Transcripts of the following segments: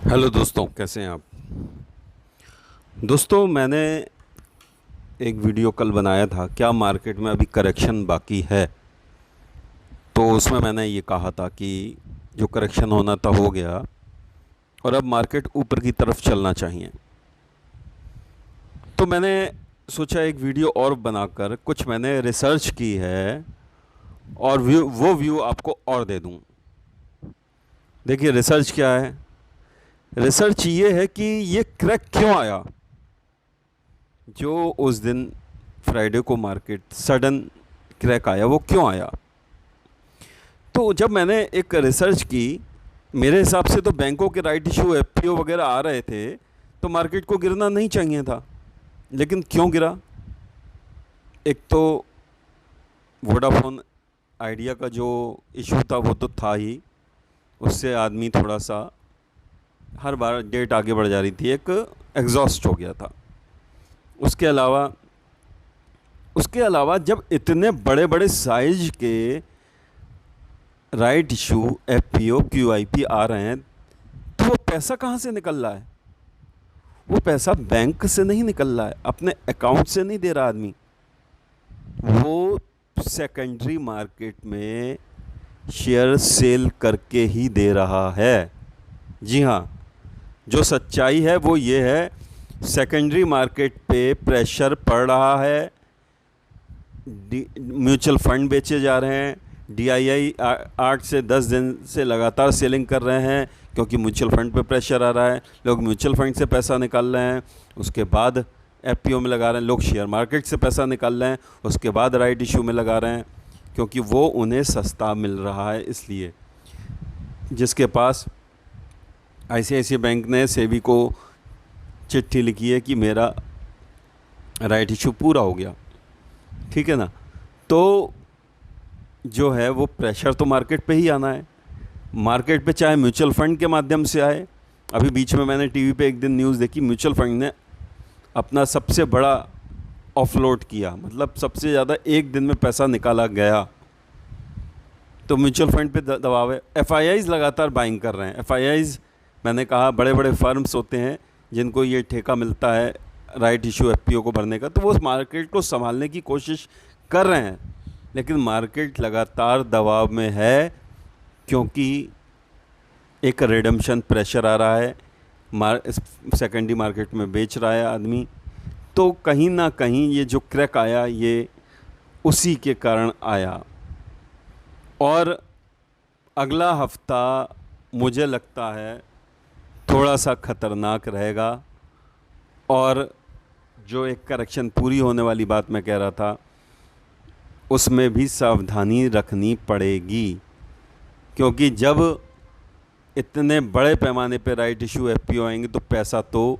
Hello दोस्तों, कैसे हैं आप। दोस्तों, मैंने एक वीडियो कल बनाया था, क्या मार्केट में अभी करेक्शन बाकी है। तो उसमें मैंने ये कहा था कि जो करेक्शन होना था हो गया और अब मार्केट ऊपर की तरफ चलना चाहिए। तो मैंने सोचा एक वीडियो और बनाकर कुछ मैंने रिसर्च की है और वो व्यू आपको और दे दूं। देखिए, रिसर्च क्या है। रिसर्च ये है कि ये क्रैक क्यों आया, जो उस दिन फ्राइडे को मार्केट सडन क्रैक आया, वो क्यों आया। तो जब मैंने एक रिसर्च की, मेरे हिसाब से तो बैंकों के राइट इशू एफपीओ वगैरह आ रहे थे तो मार्केट को गिरना नहीं चाहिए था, लेकिन क्यों गिरा। एक तो वोडाफोन आइडिया का जो इशू था वो तो था ही, उससे आदमी थोड़ा सा हर बार डेट आगे बढ़ जा रही थी, एक एग्जॉस्ट हो गया था। उसके अलावा उसके अलावा जब इतने बड़े बड़े साइज के राइट इशू एफपीओ क्यूआईपी आ रहे हैं तो वो पैसा कहाँ से निकल रहा है। वो पैसा बैंक से नहीं निकल रहा है, अपने अकाउंट से नहीं दे रहा आदमी, वो सेकेंडरी मार्केट में शेयर सेल करके ही दे रहा है। जी हाँ, जो सच्चाई है वो ये है, सेकेंडरी मार्केट पे प्रेशर पड़ रहा है, म्यूचुअल फंड बेचे जा रहे हैं, डीआईआई 8 से 10 दिन से लगातार सेलिंग कर रहे हैं क्योंकि म्यूचुअल फंड पे प्रेशर आ रहा है। लोग म्यूचुअल फंड से पैसा निकाल रहे हैं, उसके बाद एफपीओ में लगा रहे हैं। लोग शेयर मार्केट से पैसा निकाल रहे हैं, उसके बाद राइट इशू में लगा रहे हैं, क्योंकि वो उन्हें सस्ता मिल रहा है। इसलिए जिसके पास आईसीआईसीआई बैंक ने सेबी को चिट्ठी लिखी है कि मेरा राइट इशू पूरा हो गया, ठीक है ना, तो जो है वो प्रेशर तो मार्केट पे ही आना है। मार्केट पे चाहे म्यूचुअल फंड के माध्यम से आए। अभी बीच में मैंने टीवी पे एक दिन न्यूज़ देखी, म्यूचुअल फंड ने अपना सबसे बड़ा ऑफलोड किया, मतलब सबसे ज़्यादा एक दिन में पैसा निकाला गया। तो म्यूचुअल फंड पे दबाव है। एफआईआईज़ लगातार बाइंग कर रहे हैं। एफआईआईज़, मैंने कहा, बड़े बड़े फर्म्स होते हैं जिनको ये ठेका मिलता है राइट इशू एफपीओ को भरने का, तो वो उस मार्केट को संभालने की कोशिश कर रहे हैं, लेकिन मार्केट लगातार दबाव में है क्योंकि एक रिडम्पशन प्रेशर आ रहा है। सेकेंडरी मार्केट में बेच रहा है आदमी, तो कहीं ना कहीं ये जो क्रैक आया ये उसी के कारण आया। और अगला हफ्ता मुझे लगता है थोड़ा सा ख़तरनाक रहेगा, और जो एक करेक्शन पूरी होने वाली बात मैं कह रहा था उसमें भी सावधानी रखनी पड़ेगी, क्योंकि जब इतने बड़े पैमाने पे राइट इशू एफपीओ आएंगे तो पैसा तो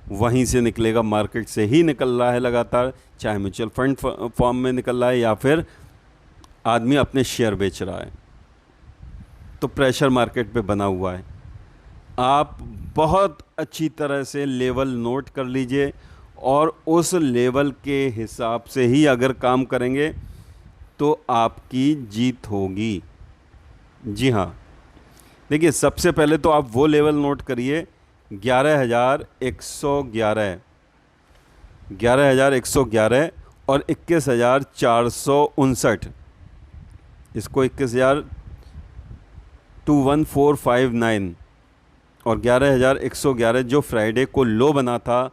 वहीं से निकलेगा, मार्केट से ही निकल रहा है लगातार, चाहे म्यूचुअल फंड फॉर्म में निकल रहा है या फिर आदमी अपने शेयर बेच रहा है। तो प्रेशर मार्केट पे बना हुआ है। आप बहुत अच्छी तरह से लेवल नोट कर लीजिए और उस लेवल के हिसाब से ही अगर काम करेंगे तो आपकी जीत होगी। जी हाँ, देखिए, सबसे पहले तो आप वो लेवल नोट करिए 11,111, 11,111 और 21,459। इसको 21,459 और 11,111 जो फ्राइडे को लो बना था,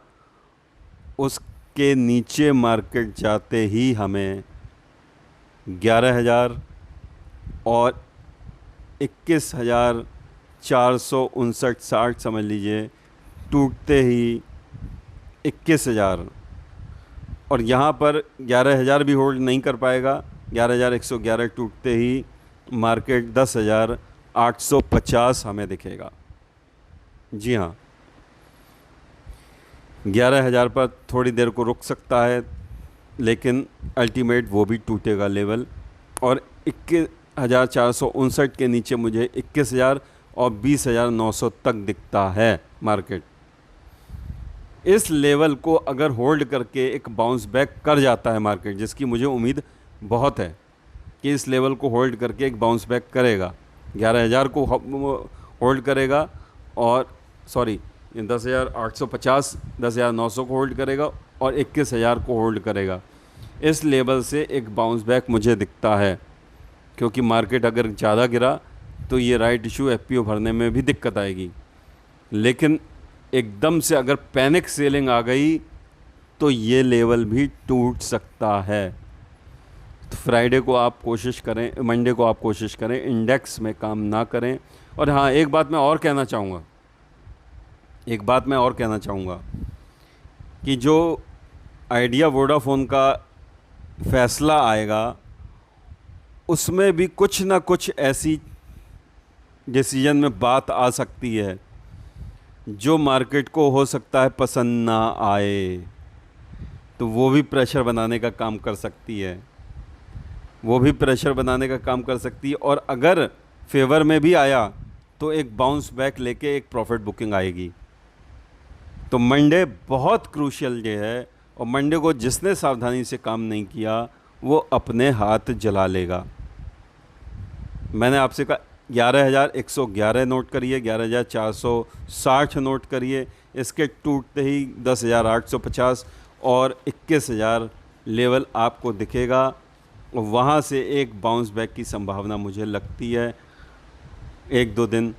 उसके नीचे मार्केट जाते ही हमें 11,000 और 21,459 समझ लीजिए, टूटते ही 21,000, और यहाँ पर 11,000 भी होल्ड नहीं कर पाएगा। 11,111 टूटते ही मार्केट 10,850 हमें दिखेगा। जी हाँ, 11,000 पर थोड़ी देर को रुक सकता है, लेकिन अल्टीमेट वो भी टूटेगा लेवल, और 21,459 के नीचे मुझे 21,000 और 20,900 तक दिखता है मार्केट। इस लेवल को अगर होल्ड करके एक बाउंस बैक कर जाता है मार्केट, जिसकी मुझे उम्मीद बहुत है कि इस लेवल को होल्ड करके एक बाउंस बैक करेगा, 11,000 को होल्ड करेगा और सॉरी, 10,850, 10,900 को होल्ड करेगा और 21,000 को होल्ड करेगा। इस लेवल से एक बाउंस बैक मुझे दिखता है, क्योंकि मार्केट अगर ज़्यादा गिरा तो ये राइट इशू एफपीओ भरने में भी दिक्कत आएगी। लेकिन एकदम से अगर पैनिक सेलिंग आ गई तो ये लेवल भी टूट सकता है। तो फ्राइडे को आप कोशिश करें, मंडे को आप कोशिश करें इंडेक्स में काम ना करें। और हाँ, एक बात मैं और कहना चाहूँगा कि जो आइडिया वोडाफोन का फैसला आएगा उसमें भी कुछ ना कुछ ऐसी डिसीजन में बात आ सकती है जो मार्केट को हो सकता है पसंद ना आए, तो वो भी प्रेशर बनाने का काम कर सकती है, और अगर फेवर में भी आया तो एक बाउंस बैक लेके एक प्रॉफिट बुकिंग आएगी। तो मंडे बहुत क्रूशियल डे है, और मंडे को जिसने सावधानी से काम नहीं किया वो अपने हाथ जला लेगा। मैंने आपसे कहा 11,111 नोट करिए, 11,460 नोट करिए, इसके टूटते ही 10,850 और 21,000 लेवल आपको दिखेगा। वहाँ से एक बाउंस बैक की संभावना मुझे लगती है 1-2 दिन,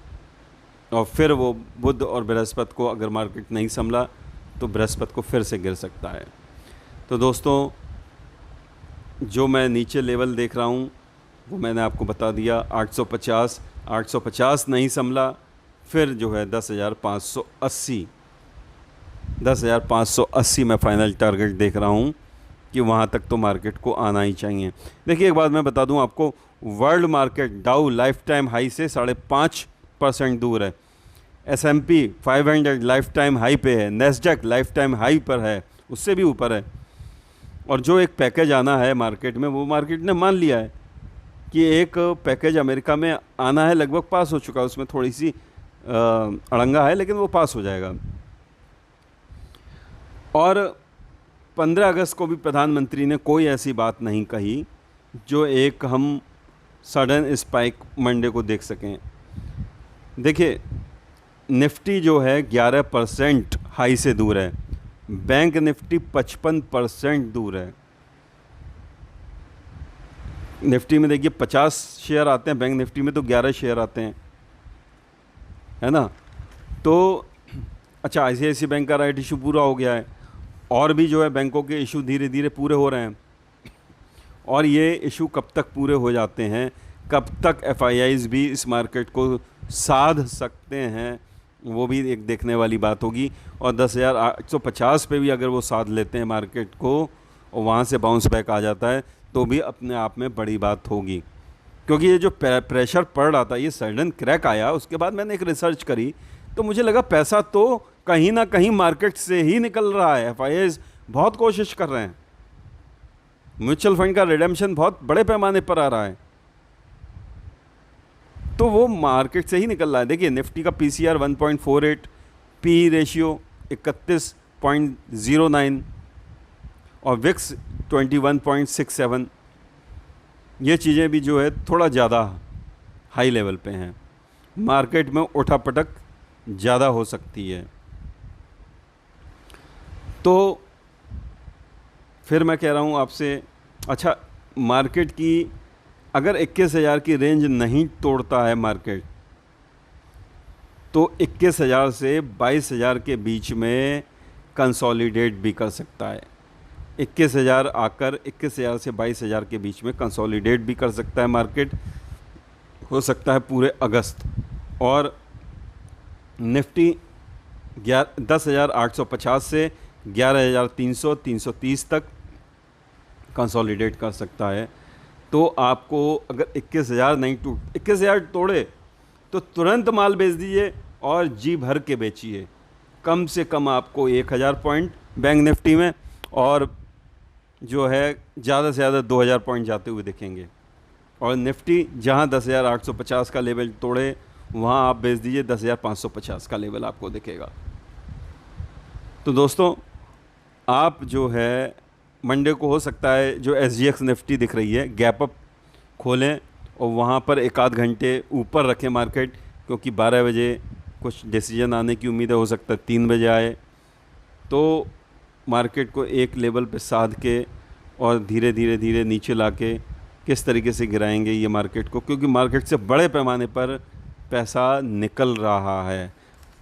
और फिर वो बुध और बृहस्पति को अगर मार्केट नहीं संभला तो बृहस्पति को फिर से गिर सकता है। तो दोस्तों, जो मैं नीचे लेवल देख रहा हूँ वो मैंने आपको बता दिया, 850 नहीं संभला, फिर जो है 10,580 मैं फाइनल टारगेट देख रहा हूँ कि वहाँ तक तो मार्केट को आना ही चाहिए। देखिए, एक बात मैं बता दूँ आपको, वर्ल्ड मार्केट डाउ लाइफ टाइम हाई से 5.5% दूर है, S&P 500 लाइफ टाइम हाई पे है, नेस्डैक लाइफ टाइम हाई पर है, उससे भी ऊपर है। और जो एक पैकेज आना है मार्केट में, वो मार्केट ने मान लिया है कि एक पैकेज अमेरिका में आना है, लगभग पास हो चुका है, उसमें थोड़ी सी अड़ंगा है लेकिन वो पास हो जाएगा। और 15 अगस्त को भी प्रधानमंत्री ने कोई ऐसी बात नहीं कही जो एक हम सडन स्पाइक मंडे को देख सकें। देखिए, निफ्टी जो है 11% हाई से दूर है, बैंक निफ्टी 55% दूर है। निफ्टी में देखिए 50 शेयर आते हैं, बैंक निफ्टी में तो 11 शेयर आते हैं, है ना। तो अच्छा, ICICI बैंक का राइट इशू पूरा हो गया है, और भी जो है बैंकों के इशू धीरे धीरे पूरे हो रहे हैं। और ये इशू कब तक पूरे हो जाते हैं, कब तक FIIs भी इस मार्केट को साध सकते हैं, वो भी एक देखने वाली बात होगी। और 10,850 पे भी अगर वो साध लेते हैं मार्केट को और वहाँ से बाउंस बैक आ जाता है तो भी अपने आप में बड़ी बात होगी। क्योंकि ये जो प्रेशर पड़ रहा था, ये सडन क्रैक आया, उसके बाद मैंने एक रिसर्च करी तो मुझे लगा पैसा तो कहीं ना कहीं मार्केट से ही निकल रहा है। FIIs बहुत कोशिश कर रहे हैं, म्यूचुअल फंड का रिडेम्पशन बहुत बड़े पैमाने पर आ रहा है, तो वो मार्केट से ही निकल रहा है। देखिए, निफ्टी का PCR 1.48, PE रेशियो 31.09 और विक्स 21.67, ये चीज़ें भी जो है थोड़ा ज़्यादा हाई लेवल पे हैं। मार्केट में उठापटक ज़्यादा हो सकती है। तो फिर मैं कह रहा हूँ आपसे, अच्छा, मार्केट की अगर 21,000 की रेंज नहीं तोड़ता है मार्केट, तो 21,000 से 22,000 के बीच में कंसोलिडेट भी कर सकता है। 21,000 आकर 21,000 से 22,000 के बीच में कंसोलिडेट भी कर सकता है मार्केट, हो सकता है पूरे अगस्त। और निफ्टी 10,850 से 11,300 330 तक कंसोलिडेट कर सकता है। तो आपको अगर 21,000 नहीं 21,000 तोड़े तो तुरंत माल बेच दीजिए और जी भर के बेचिए। कम से कम आपको 1,000 पॉइंट बैंक निफ्टी में, और जो है ज़्यादा से ज़्यादा 2,000 पॉइंट जाते हुए दिखेंगे। और निफ्टी जहां 10,850 का लेवल तोड़े वहां आप बेच दीजिए, 10,550 का लेवल आपको दिखेगा। तो दोस्तों, आप जो है मंडे को हो सकता है जो SGX निफ्टी दिख रही है, गैप अप खोलें और वहाँ पर 1 आध घंटे ऊपर रखें मार्केट, क्योंकि 12 बजे कुछ डिसीजन आने की उम्मीद है, हो सकता है 3 बजे आए। तो मार्केट को एक लेवल पे साध के और धीरे धीरे धीरे नीचे लाके किस तरीके से गिराएंगे ये मार्केट को, क्योंकि मार्केट से बड़े पैमाने पर पैसा निकल रहा है।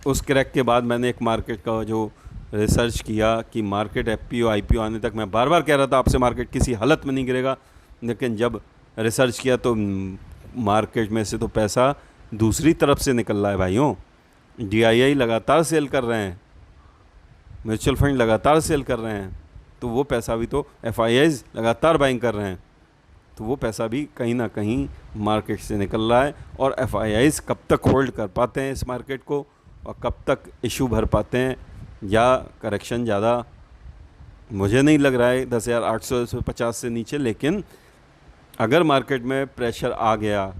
उस क्रैक के बाद मैंने एक मार्केट का जो रिसर्च किया कि मार्केट एफपीओ आईपीओ आने तक, मैं बार बार कह रहा था आपसे मार्केट किसी हालत में नहीं गिरेगा, लेकिन जब रिसर्च किया तो मार्केट में से तो पैसा दूसरी तरफ से निकल रहा है भाइयों। डीआईआई लगातार सेल कर रहे हैं, म्यूचुअल फंड लगातार सेल कर रहे हैं, तो वो पैसा भी तो एफआईआईज लगातार बाइंग कर रहे हैं, तो वो पैसा भी कहीं ना कहीं मार्केट से निकल रहा है। और एफआईआईज कब तक होल्ड कर पाते हैं इस मार्केट को और कब तक इशू भर पाते हैं, या करेक्शन ज़्यादा मुझे नहीं लग रहा है 10,850 से नीचे। लेकिन अगर मार्केट में प्रेशर आ गया,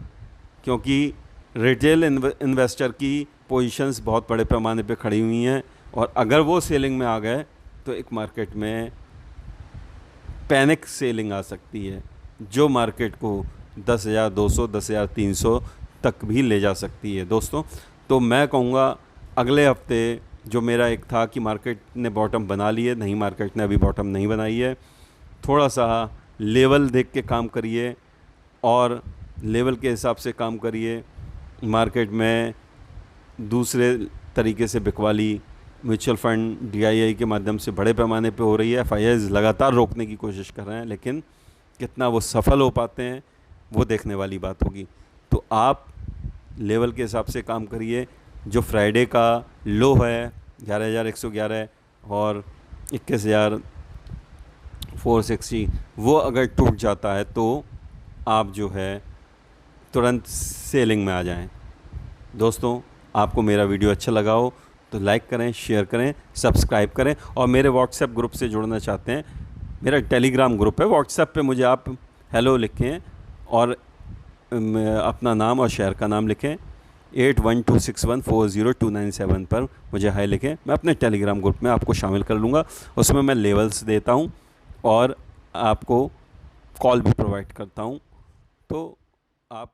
क्योंकि रिटेल इन्वेस्टर की पोजीशंस बहुत बड़े पैमाने पे खड़ी हुई हैं, और अगर वो सेलिंग में आ गए तो एक मार्केट में पैनिक सेलिंग आ सकती है, जो मार्केट को 10,200 10,300 तक भी ले जा सकती है दोस्तों। तो मैं कहूँगा अगले हफ्ते जो मेरा एक था कि मार्केट ने बॉटम बना ली है, नहीं, मार्केट ने अभी बॉटम नहीं बनाई है। थोड़ा सा लेवल देख के काम करिए और लेवल के हिसाब से काम करिए। मार्केट में दूसरे तरीके से बिकवाली म्यूचुअल फंड डीआईआई के माध्यम से बड़े पैमाने पे हो रही है। एफआईआईज लगातार रोकने की कोशिश कर रहे हैं, लेकिन कितना वो सफल हो पाते हैं वो देखने वाली बात होगी। तो आप लेवल के हिसाब से काम करिए। जो फ्राइडे का लो है 11,111 और 21,460, वो अगर टूट जाता है तो आप जो है तुरंत सेलिंग में आ जाएं। दोस्तों, आपको मेरा वीडियो अच्छा लगा हो तो लाइक करें, शेयर करें, सब्सक्राइब करें, और मेरे व्हाट्सएप ग्रुप से जुड़ना चाहते हैं, मेरा टेलीग्राम ग्रुप है, व्हाट्सएप पे मुझे आप हेलो लिखें और अपना नाम और शहर का नाम लिखें, 8126140297 पर मुझे हाय लिखें। मैं अपने टेलीग्राम ग्रुप में आपको शामिल कर लूँगा। उसमें मैं लेवल्स देता हूँ और आपको कॉल भी प्रोवाइड करता हूँ। तो आप